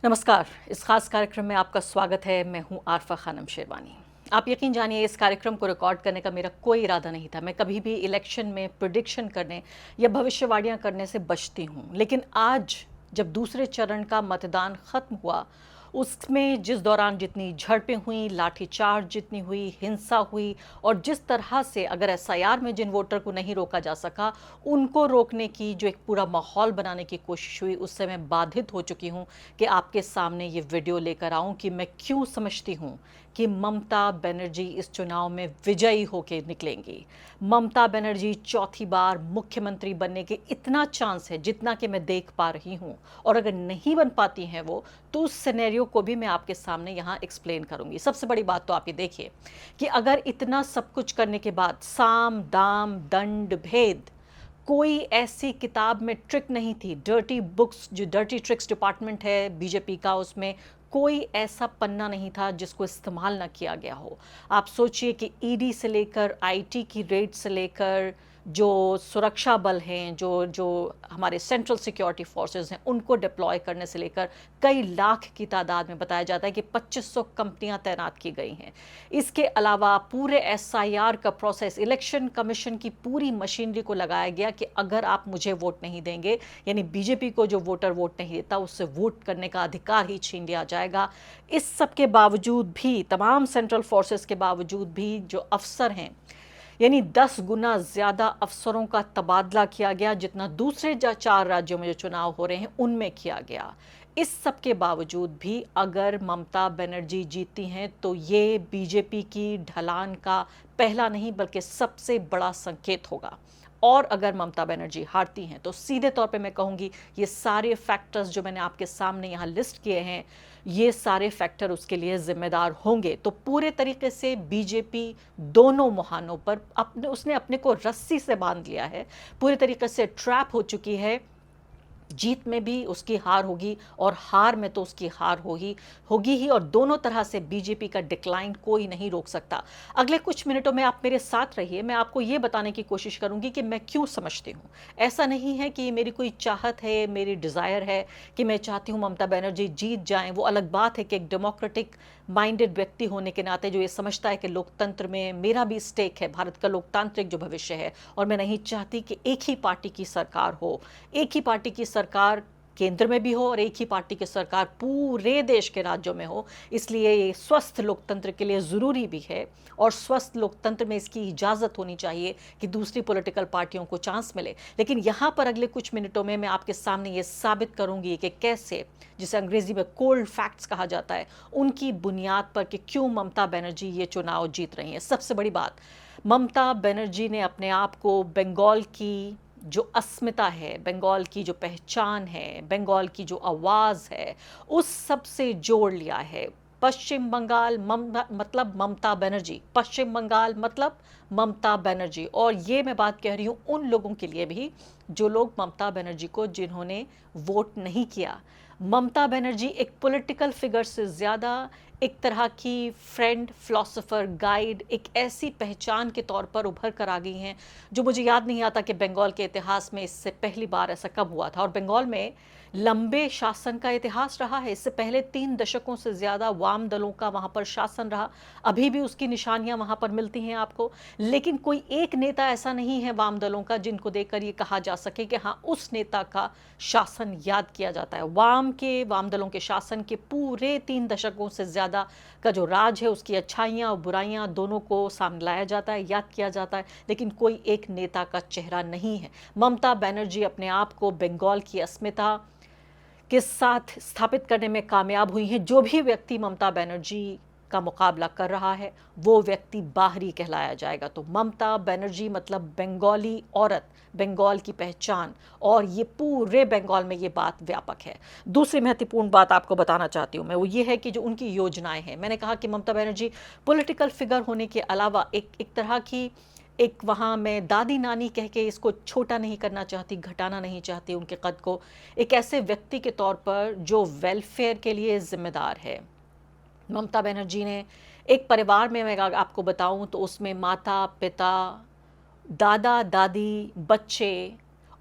नमस्कार। इस खास कार्यक्रम में आपका स्वागत है। मैं हूं आरफा खानम शेरवानी। आप यकीन जानिए, इस कार्यक्रम को रिकॉर्ड करने का मेरा कोई इरादा नहीं था। मैं कभी भी इलेक्शन में प्रिडिक्शन करने या भविष्यवाणियां करने से बचती हूं, लेकिन आज जब दूसरे चरण का मतदान खत्म हुआ, उसमें जिस दौरान जितनी झड़पें हुई, लाठीचार्ज जितनी हुई, हिंसा हुई, और जिस तरह से अगर एसआईआर में जिन वोटर को नहीं रोका जा सका, उनको रोकने की जो एक पूरा माहौल बनाने की कोशिश हुई, उससे मैं बाधित हो चुकी हूं कि आपके सामने ये वीडियो लेकर आऊं कि मैं क्यों समझती हूं कि ममता बनर्जी इस चुनाव में विजयी होकर निकलेंगी। ममता बनर्जी चौथी बार मुख्यमंत्री बनने के इतना चांस है जितना कि मैं देख पा रही हूं, और अगर नहीं बन पाती हैं वो, तो उस सिनेरियो को भी मैं आपके सामने यहां एक्सप्लेन करूंगी। सबसे बड़ी बात तो आप ये देखिए कि अगर इतना सब कुछ करने के बाद साम दाम दंड भेद, कोई ऐसी किताब में ट्रिक नहीं थी, डर्टी बुक्स, जो डर्टी ट्रिक्स डिपार्टमेंट है बीजेपी का, उसमें कोई ऐसा पन्ना नहीं था जिसको इस्तेमाल ना किया गया हो। आप सोचिए कि ईडी से लेकर आईटी की रेड से लेकर जो सुरक्षा बल हैं, जो जो हमारे सेंट्रल सिक्योरिटी फोर्सेस हैं, उनको डिप्लॉय करने से लेकर कई लाख की तादाद में बताया जाता है कि 2500 कंपनियां तैनात की गई हैं। इसके अलावा पूरे एसआईआर का प्रोसेस, इलेक्शन कमीशन की पूरी मशीनरी को लगाया गया कि अगर आप मुझे वोट नहीं देंगे, यानी बीजेपी को जो वोटर वोट नहीं देता, उससे वोट करने का अधिकार ही छीन लिया जाएगा। इस सब के बावजूद भी, तमाम सेंट्रल फोर्सेस के बावजूद भी, जो अफसर हैं, यानी 10 गुना ज्यादा अफसरों का तबादला किया गया जितना दूसरे 4 राज्यों में जो चुनाव हो रहे हैं उनमें किया गया। इस सब के बावजूद भी अगर ममता बनर्जी जीतती हैं तो ये बीजेपी की ढलान का पहला नहीं बल्कि सबसे बड़ा संकेत होगा। और अगर ममता बनर्जी हारती हैं तो सीधे तौर पे मैं कहूंगी ये सारे फैक्टर्स जो मैंने आपके सामने यहाँ लिस्ट किए हैं, ये सारे फैक्टर उसके लिए जिम्मेदार होंगे। तो पूरे तरीके से बीजेपी दोनों मुहानों पर उसने अपने को रस्सी से बांध लिया है, पूरे तरीके से ट्रैप हो चुकी है। जीत में भी उसकी हार होगी और हार में तो उसकी हार होगी ही, और दोनों तरह से बीजेपी का डिक्लाइन कोई नहीं रोक सकता। अगले कुछ मिनटों में आप मेरे साथ रहिए, मैं आपको ये बताने की कोशिश करूंगी कि मैं क्यों समझती हूँ। ऐसा नहीं है कि मेरी कोई चाहत है, मेरी डिज़ायर है कि मैं चाहती हूँ ममता बनर्जी जीत जाएं। वो अलग बात है कि एक डेमोक्रेटिक माइंडेड व्यक्ति होने के नाते जो ये समझता है कि लोकतंत्र में मेरा भी स्टेक है, भारत का लोकतांत्रिक जो भविष्य है, और मैं नहीं चाहती कि एक ही पार्टी की सरकार हो, एक ही पार्टी की सरकार केंद्र में भी हो और एक ही पार्टी की सरकार पूरे देश के राज्यों में हो। इसलिए ये स्वस्थ लोकतंत्र के लिए ज़रूरी भी है, और स्वस्थ लोकतंत्र में इसकी इजाज़त होनी चाहिए कि दूसरी पॉलिटिकल पार्टियों को चांस मिले। लेकिन यहाँ पर अगले कुछ मिनटों में मैं आपके सामने ये साबित करूँगी कि कैसे, जिसे अंग्रेजी में कोल्ड फैक्ट्स कहा जाता है, उनकी बुनियाद पर कि क्यों ममता बनर्जी ये चुनाव जीत रही हैं। सबसे बड़ी बात, ममता बनर्जी ने अपने आप को बंगाल की जो अस्मिता है, बंगाल की जो पहचान है, बंगाल की जो आवाज़ है, उस सब से जोड़ लिया है। पश्चिम बंगाल मतलब ममता बनर्जी, पश्चिम बंगाल मतलब ममता बनर्जी। और ये मैं बात कह रही हूँ उन लोगों के लिए भी जो लोग ममता बनर्जी को, जिन्होंने वोट नहीं किया। ममता बनर्जी एक पॉलिटिकल फिगर से ज़्यादा एक तरह की फ्रेंड, फिलोसोफर, गाइड, एक ऐसी पहचान के तौर पर उभर कर आ गई हैं जो मुझे याद नहीं आता कि बंगाल के इतिहास में इससे पहली बार ऐसा कब हुआ था। और बंगाल में लंबे शासन का इतिहास रहा है। इससे पहले 3 दशकों से ज़्यादा वाम दलों का वहाँ पर शासन रहा, अभी भी उसकी निशानियाँ वहाँ पर मिलती हैं आपको। लेकिन कोई एक नेता ऐसा नहीं है वाम दलों का जिनको देखकर ये कहा जा सके कि हाँ, उस नेता का शासन याद किया जाता है। वाम दलों के शासन के पूरे 3 दशकों से ज़्यादा का जो राज है, उसकी अच्छाइयाँ और बुराइयाँ दोनों को सामने लाया जाता है, याद किया जाता है, लेकिन कोई एक नेता का चेहरा नहीं है। ममता बनर्जी अपने आप को बंगाल की अस्मिता के साथ स्थापित करने में कामयाब हुई हैं। जो भी व्यक्ति ममता बनर्जी का मुकाबला कर रहा है वो व्यक्ति बाहरी कहलाया जाएगा। तो ममता बनर्जी मतलब बंगाली औरत, बंगाल की पहचान, और ये पूरे बंगाल में ये बात व्यापक है। दूसरी महत्वपूर्ण बात आपको बताना चाहती हूँ मैं, वो ये है कि जो उनकी योजनाएं हैं, मैंने कहा कि ममता बनर्जी पॉलिटिकल फिगर होने के अलावा एक तरह की, एक वहाँ मैं दादी नानी कह के इसको छोटा नहीं करना चाहती, घटाना नहीं चाहती उनके कद को, एक ऐसे व्यक्ति के तौर पर जो वेलफेयर के लिए जिम्मेदार है। ममता बनर्जी ने एक परिवार में, मैं आपको बताऊं तो उसमें माता पिता, दादा दादी, बच्चे,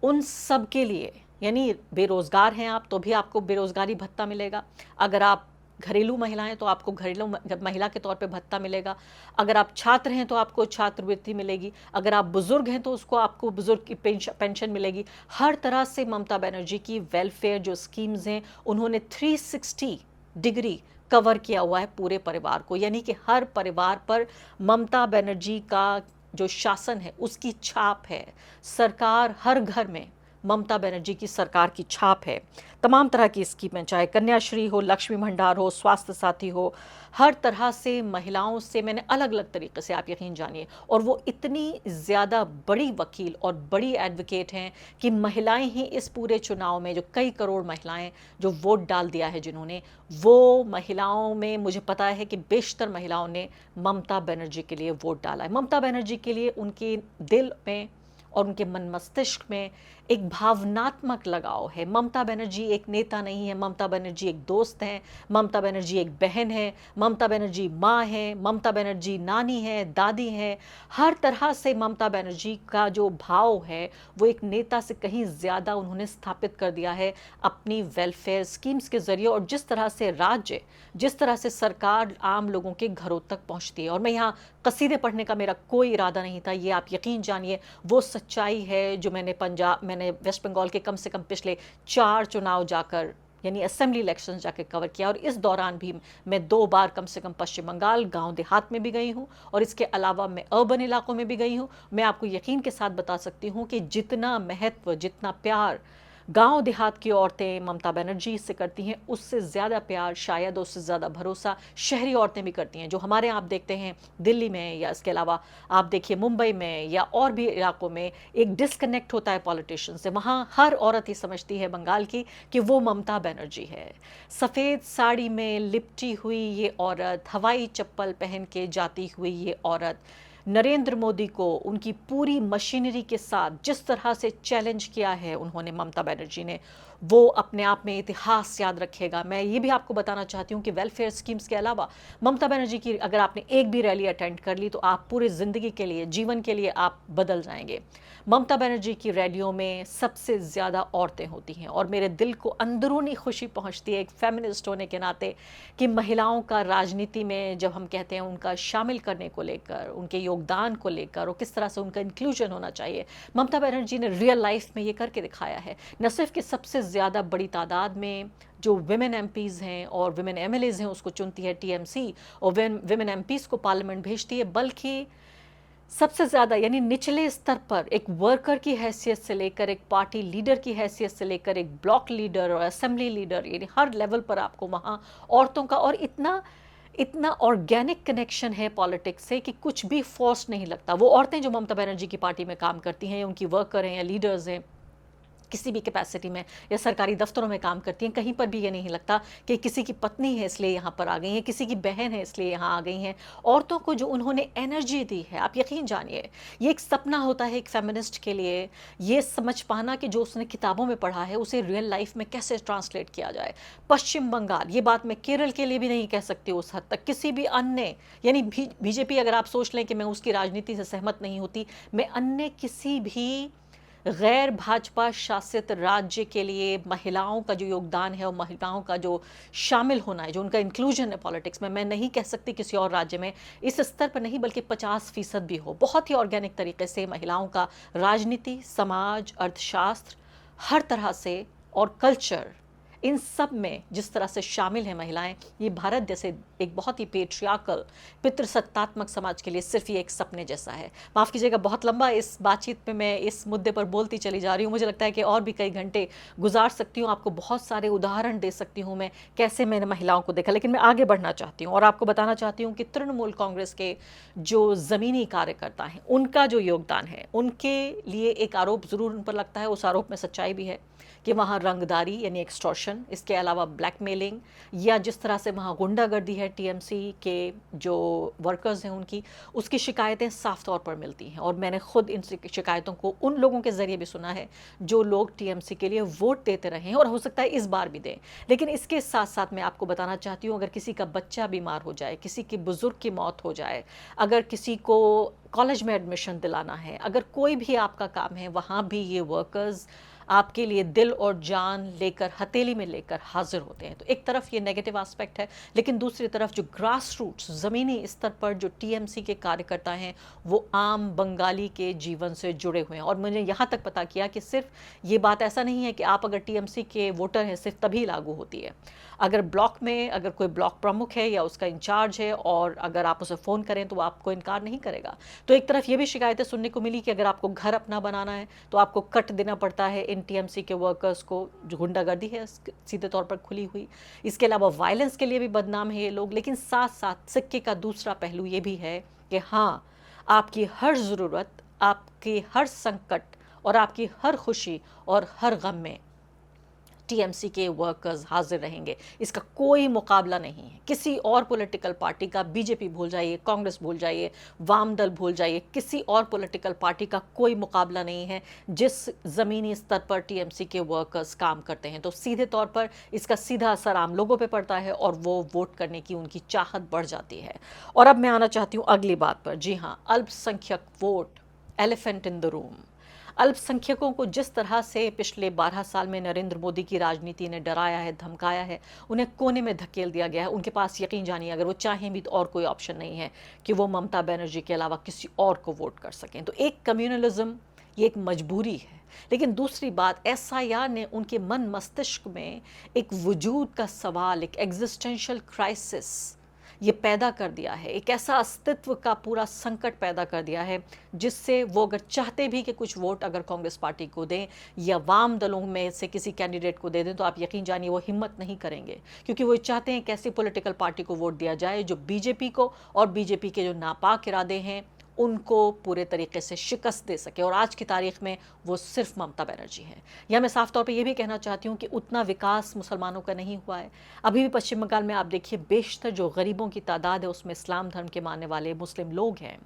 उन सब के लिए यानी बेरोज़गार हैं आप तो भी आपको बेरोज़गारी भत्ता मिलेगा। अगर आप घरेलू महिला हैं तो आपको घरेलू महिला के तौर पे भत्ता मिलेगा। अगर आप छात्र हैं तो आपको छात्रवृत्ति मिलेगी। अगर आप बुज़ुर्ग हैं तो उसको आपको बुज़ुर्ग की पेंशन मिलेगी। हर तरह से ममता बनर्जी की वेलफेयर जो स्कीम्स हैं उन्होंने 360 डिग्री कवर किया हुआ है पूरे परिवार को, यानी कि हर परिवार पर ममता बनर्जी का जो शासन है उसकी छाप है। सरकार हर घर में ममता बनर्जी की सरकार की छाप है। तमाम तरह की स्कीमें, चाहे कन्याश्री हो, लक्ष्मी भंडार हो, स्वास्थ्य साथी हो, हर तरह से महिलाओं से मैंने अलग अलग तरीके से, आप यकीन जानिए, और वो इतनी ज़्यादा बड़ी वकील और बड़ी एडवोकेट हैं कि महिलाएं ही इस पूरे चुनाव में, जो कई करोड़ महिलाएं जो वोट डाल दिया है जिन्होंने, वो महिलाओं में मुझे पता है कि बेशतर महिलाओं ने ममता बनर्जी के लिए वोट डाला है। ममता बनर्जी के लिए उनके दिल में और उनके मन मस्तिष्क में एक भावनात्मक लगाव है। ममता बनर्जी एक नेता नहीं है, ममता बनर्जी एक दोस्त हैं, ममता बनर्जी एक बहन है, ममता बनर्जी माँ है, ममता बनर्जी नानी है, दादी है। हर तरह से ममता बनर्जी का जो भाव है वो एक नेता से कहीं ज़्यादा उन्होंने स्थापित कर दिया है अपनी वेलफेयर स्कीम्स के ज़रिए, और जिस तरह से राज्य, जिस तरह से सरकार आम लोगों के घरों तक पहुँचती है। और मैं यहाँ कसीदे पढ़ने का मेरा कोई इरादा नहीं था, ये आप यकीन जानिए वो सच्चाई है जो मैंने वेस्ट बंगाल के कम से कम पिछले 4 चुनाव जाकर, यानी असेंबली इलेक्शंस जाकर कवर किया। और इस दौरान भी मैं 2 बार कम से कम पश्चिम बंगाल गांव देहात में भी गई हूं, और इसके अलावा मैं अर्बन इलाकों में भी गई हूं। मैं आपको यकीन के साथ बता सकती हूं कि जितना महत्व, जितना प्यार गांव देहात की औरतें ममता बनर्जी से करती हैं, उससे ज़्यादा प्यार, शायद उससे ज़्यादा भरोसा शहरी औरतें भी करती हैं। जो हमारे यहाँ आप देखते हैं दिल्ली में, या इसके अलावा आप देखिए मुंबई में या और भी इलाकों में एक डिस्कनेक्ट होता है पॉलिटिशियन से। वहाँ हर औरत ही समझती है बंगाल की कि वो ममता बनर्जी है। सफ़ेद साड़ी में लिपटी हुई ये औरत, हवाई चप्पल पहन के जाती हुई ये औरत, नरेंद्र मोदी को उनकी पूरी मशीनरी के साथ जिस तरह से चैलेंज किया है उन्होंने, ममता बनर्जी ने, वो अपने आप में इतिहास याद रखेगा। मैं ये भी आपको बताना चाहती हूँ कि वेलफेयर स्कीम्स के अलावा ममता बनर्जी की अगर आपने एक भी रैली अटेंड कर ली तो आप पूरी ज़िंदगी के लिए, जीवन के लिए आप बदल जाएंगे। ममता बनर्जी की रैलियों में सबसे ज़्यादा औरतें होती हैं, और मेरे दिल को अंदरूनी खुशी पहुंचती है एक फेमिनिस्ट होने के नाते कि महिलाओं का राजनीति में जब हम कहते हैं उनका शामिल करने को लेकर, उनके योगदान को लेकर, और किस तरह से उनका इंक्लूजन होना चाहिए, ममता बनर्जी ने रियल लाइफ में ये करके दिखाया है। न सिर्फ कि सबसे ज़्यादा बड़ी तादाद में जो विमेन एमपीज़ हैं और विमेन एमएलएज़ हैं उसको चुनती है टीएमसी, और विमेन एमपीज़ को पार्लियामेंट भेजती है, बल्कि सबसे ज़्यादा, यानी निचले स्तर पर एक वर्कर की हैसियत से लेकर एक पार्टी लीडर की हैसियत से लेकर एक ब्लॉक लीडर और असेंबली लीडर, यानी हर लेवल पर आपको वहाँ औरतों का, और इतना इतना ऑर्गेनिक कनेक्शन है पॉलिटिक्स से कि कुछ भी फोर्स नहीं लगता। वो औरतें जो ममता बनर्जी की पार्टी में काम करती हैं, उनकी वर्कर हैं या लीडर्स हैं, किसी भी कैपेसिटी में, या सरकारी दफ्तरों में काम करती हैं, कहीं पर भी ये नहीं लगता कि किसी की पत्नी है इसलिए यहाँ पर आ गई हैं, किसी की बहन है इसलिए यहाँ आ गई हैं। औरतों को जो उन्होंने एनर्जी दी है, आप यकीन जानिए, ये एक सपना होता है एक फेमिनिस्ट के लिए, ये समझ पाना कि जो उसने किताबों में पढ़ा है उसे रियल लाइफ में कैसे ट्रांसलेट किया जाए। पश्चिम बंगाल, ये बात मैं केरल के लिए भी नहीं कह सकती उस हद तक, किसी भी अन्य, यानी बीजेपी अगर आप सोच लें कि मैं उसकी राजनीति से सहमत नहीं होती, मैं अन्य किसी भी गैर भाजपा शासित राज्य के लिए महिलाओं का जो योगदान है और महिलाओं का जो शामिल होना है, जो उनका इंक्लूजन है पॉलिटिक्स में, मैं नहीं कह सकती किसी और राज्य में इस स्तर पर नहीं, बल्कि 50% भी हो। बहुत ही ऑर्गेनिक तरीके से महिलाओं का राजनीति, समाज, अर्थशास्त्र, हर तरह से, और कल्चर, इन सब में जिस तरह से शामिल हैं महिलाएं, ये भारत जैसे एक बहुत ही पेट्रियार्कल, पितृसत्तात्मक समाज के लिए सिर्फ ये एक सपने जैसा है। माफ़ कीजिएगा, बहुत लंबा इस बातचीत में मैं इस मुद्दे पर बोलती चली जा रही हूँ। मुझे लगता है कि और भी कई घंटे गुजार सकती हूँ, आपको बहुत सारे उदाहरण दे सकती हूँ मैं कैसे मैंने महिलाओं को देखा, लेकिन मैं आगे बढ़ना चाहती हूँ और आपको बताना चाहती हूँ कि तृणमूल कांग्रेस के जो ज़मीनी कार्यकर्ता हैं, उनका जो योगदान है, उनके लिए एक आरोप ज़रूर उन पर लगता है, उस आरोप में सच्चाई भी है कि वहाँ रंगदारी यानी एक्सटॉर्शन, इसके अलावा ब्लैकमेलिंग, या जिस तरह से वहाँ गुंडागर्दी है टीएमसी के जो वर्कर्स हैं उनकी, उसकी शिकायतें साफ तौर पर मिलती हैं। और मैंने खुद इन शिकायतों को उन लोगों के ज़रिए भी सुना है जो लोग टीएमसी के लिए वोट देते रहे हैं, और हो सकता है इस बार भी दें। लेकिन इसके साथ साथ मैं आपको बताना चाहती हूँ, अगर किसी का बच्चा बीमार हो जाए, किसी की बुज़ुर्ग की मौत हो जाए, अगर किसी को कॉलेज में एडमिशन दिलाना है, अगर कोई भी आपका काम है, वहाँ भी ये वर्कर्स आपके लिए दिल और जान लेकर, हथेली में लेकर हाजिर होते हैं। तो एक तरफ ये नेगेटिव एस्पेक्ट है, लेकिन दूसरी तरफ जो ग्रास रूट्स, ज़मीनी स्तर पर जो टीएमसी के कार्यकर्ता हैं, वो आम बंगाली के जीवन से जुड़े हुए हैं। और मैंने यहाँ तक पता किया कि सिर्फ ये बात ऐसा नहीं है कि आप अगर टीएमसी के वोटर हैं सिर्फ तभी लागू होती है। अगर ब्लॉक में अगर कोई ब्लॉक प्रमुख है या उसका इंचार्ज है और अगर आप उसे फ़ोन करें तो वो आपको इनकार नहीं करेगा। तो एक तरफ ये भी शिकायतें सुनने को मिली कि अगर आपको घर अपना बनाना है तो आपको कट देना पड़ता है इन टीएमसी के वर्कर्स को, जो गुंडागर्दी है सीधे तौर पर खुली हुई। इसके अलावा वायलेंस के लिए भी बदनाम है ये लोग। लेकिन साथ साथ सिक्के का दूसरा पहलू ये भी है कि हाँ, आपकी हर ज़रूरत, आपकी हर संकट और आपकी हर खुशी और हर गम में टीएमसी के वर्कर्स हाजिर रहेंगे। इसका कोई मुकाबला नहीं है किसी और पॉलिटिकल पार्टी का। बीजेपी भूल जाइए, कांग्रेस भूल जाइए, वाम दल भूल जाइए, किसी और पॉलिटिकल पार्टी का कोई मुकाबला नहीं है जिस ज़मीनी स्तर पर टीएमसी के वर्कर्स काम करते हैं। तो सीधे तौर पर इसका सीधा असर आम लोगों पर पड़ता है और वो वोट करने की उनकी चाहत बढ़ जाती है। और अब मैं आना चाहती हूँ अगली बात पर। जी हाँ, अल्पसंख्यक vote, elephant in the room. अल्पसंख्यकों को जिस तरह से पिछले 12 साल में नरेंद्र मोदी की राजनीति ने डराया है, धमकाया है, उन्हें कोने में धकेल दिया गया है। उनके पास यकीन जानिए अगर वो चाहें भी तो और कोई ऑप्शन नहीं है कि वो ममता बनर्जी के अलावा किसी और को वोट कर सकें। तो एक कम्युनलिज्म, ये एक मजबूरी है। लेकिन दूसरी बात, एसआईआर ने उनके मन मस्तिष्क में एक वजूद का सवाल, एक एग्जिस्टेंशियल क्राइसिस ये पैदा कर दिया है। एक ऐसा अस्तित्व का पूरा संकट पैदा कर दिया है जिससे वो अगर चाहते भी कि कुछ वोट अगर कांग्रेस पार्टी को दें या वाम दलों में से किसी कैंडिडेट को दे दें, तो आप यकीन जानिए वो हिम्मत नहीं करेंगे, क्योंकि वो चाहते हैं कि ऐसी पॉलिटिकल पार्टी को वोट दिया जाए जो बीजेपी को और बीजेपी के जो नापाक इरादे हैं उनको पूरे तरीके से शिकस्त दे सके। और आज की तारीख में वो सिर्फ ममता बनर्जी हैं। या मैं साफ तौर पे ये भी कहना चाहती हूँ कि उतना विकास मुसलमानों का नहीं हुआ है। अभी भी पश्चिम बंगाल में आप देखिए, बेशतर जो गरीबों की तादाद है उसमें इस्लाम धर्म के मानने वाले मुस्लिम लोग हैं।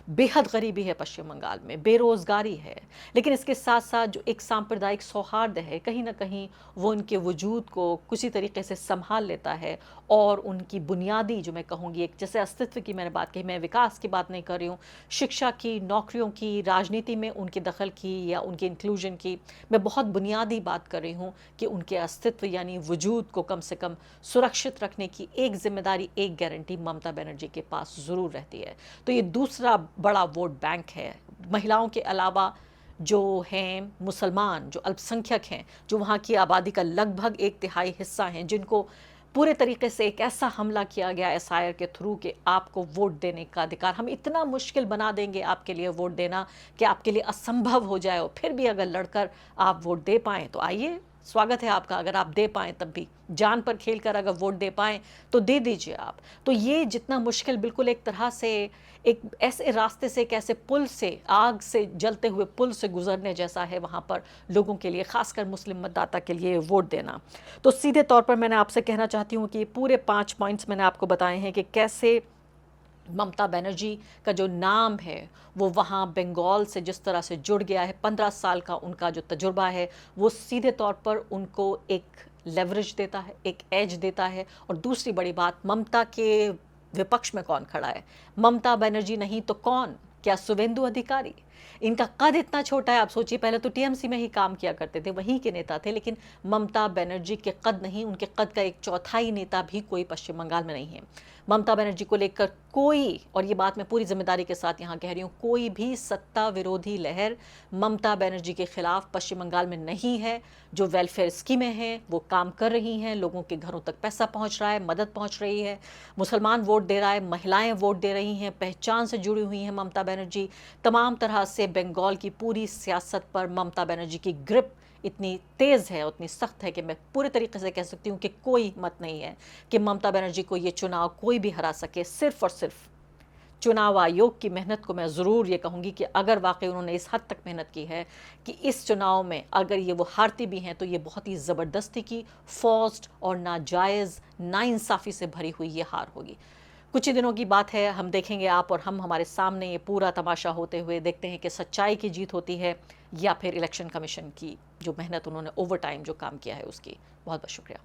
बेहद गरीबी है पश्चिम बंगाल में, बेरोज़गारी है। लेकिन इसके साथ साथ जो एक सांप्रदायिक सौहार्द है, कहीं ना कहीं वो उनके वजूद को किसी तरीके से संभाल लेता है। और उनकी बुनियादी, जो मैं कहूँगी, एक जैसे अस्तित्व की मैंने बात कही, मैं विकास की बात नहीं कर रही हूँ, शिक्षा की, नौकरियों की, राजनीति में उनके दखल की या उनके इंक्लूजन की, मैं बहुत बुनियादी बात कर रही हूँ कि उनके अस्तित्व यानी वजूद को कम से कम सुरक्षित रखने की एक जिम्मेदारी, एक गारंटी ममता बनर्जी के पास ज़रूर रहती है। तो ये दूसरा बड़ा वोट बैंक है। महिलाओं के अलावा जो हैं मुसलमान, जो अल्पसंख्यक हैं, जो वहाँ की आबादी का लगभग 1/3 हिस्सा हैं, जिनको पूरे तरीके से एक ऐसा हमला किया गया एसआईआर के थ्रू कि आपको वोट देने का अधिकार, हम इतना मुश्किल बना देंगे आपके लिए वोट देना कि आपके लिए असंभव हो जाए, और फिर भी अगर लड़कर आप वोट दे पाएँ तो आइए, स्वागत है आपका। अगर आप दे पाएँ तब भी जान पर खेल कर अगर वोट दे पाएँ तो दे दीजिए आप। तो ये जितना मुश्किल, बिल्कुल एक तरह से एक ऐसे रास्ते से, एक ऐसे पुल से, आग से जलते हुए पुल से गुजरने जैसा है वहाँ पर लोगों के लिए, खासकर मुस्लिम मतदाता के लिए वोट देना। तो सीधे तौर पर मैंने आपसे कहना चाहती हूँ कि पूरे 5 पॉइंट्स मैंने आपको बताए हैं कि कैसे ममता बनर्जी का जो नाम है वो वहाँ बंगाल से जिस तरह से जुड़ गया है, 15 साल का उनका जो तजुर्बा है वो सीधे तौर पर उनको एक लेवरेज देता है, एक एज देता है। और दूसरी बड़ी बात, ममता के विपक्ष में कौन खड़ा है? ममता बनर्जी नहीं तो कौन? क्या शुभेंदु अधिकारी? इनका कद इतना छोटा है, आप सोचिए, पहले तो टीएमसी में ही काम किया करते थे, वहीं के नेता थे, लेकिन ममता बनर्जी के कद नहीं, उनके कद का 1/4 नेता भी कोई पश्चिम बंगाल में नहीं है। ममता बनर्जी को लेकर कोई, और ये बात मैं पूरी जिम्मेदारी के साथ यहाँ कह रही हूँ, कोई भी सत्ता विरोधी लहर ममता बनर्जी के खिलाफ पश्चिम बंगाल में नहीं है। जो वेलफेयर स्कीमें हैं वो काम कर रही हैं, लोगों के घरों तक पैसा पहुँच रहा है, मदद पहुँच रही है, मुसलमान वोट दे रहा है, महिलाएं वोट दे रही हैं, पहचान से जुड़ी हुई हैं ममता बनर्जी। तमाम तरह से बंगाल की पूरी सियासत पर ममता बनर्जी की ग्रिप इतनी तेज़ है, उतनी सख्त है कि मैं पूरे तरीके से कह सकती हूँ कि कोई हिम्मत नहीं है कि ममता बनर्जी को ये चुनाव कोई भी हरा सके। सिर्फ और सिर्फ चुनाव आयोग की मेहनत को मैं ज़रूर ये कहूँगी कि अगर वाकई उन्होंने इस हद तक मेहनत की है कि इस चुनाव में अगर ये वो हारती भी हैं तो ये बहुत ही ज़बरदस्ती की, फोर्स्ड और नाजायज़, नाइंसाफ़ी से भरी हुई ये हार होगी। कुछ ही दिनों की बात है, हम देखेंगे, आप और हम, हमारे सामने ये पूरा तमाशा होते हुए देखते हैं कि सच्चाई की जीत होती है या फिर इलेक्शन कमीशन की जो मेहनत, उन्होंने ओवर टाइम जो काम किया है उसकी। बहुत बहुत शुक्रिया।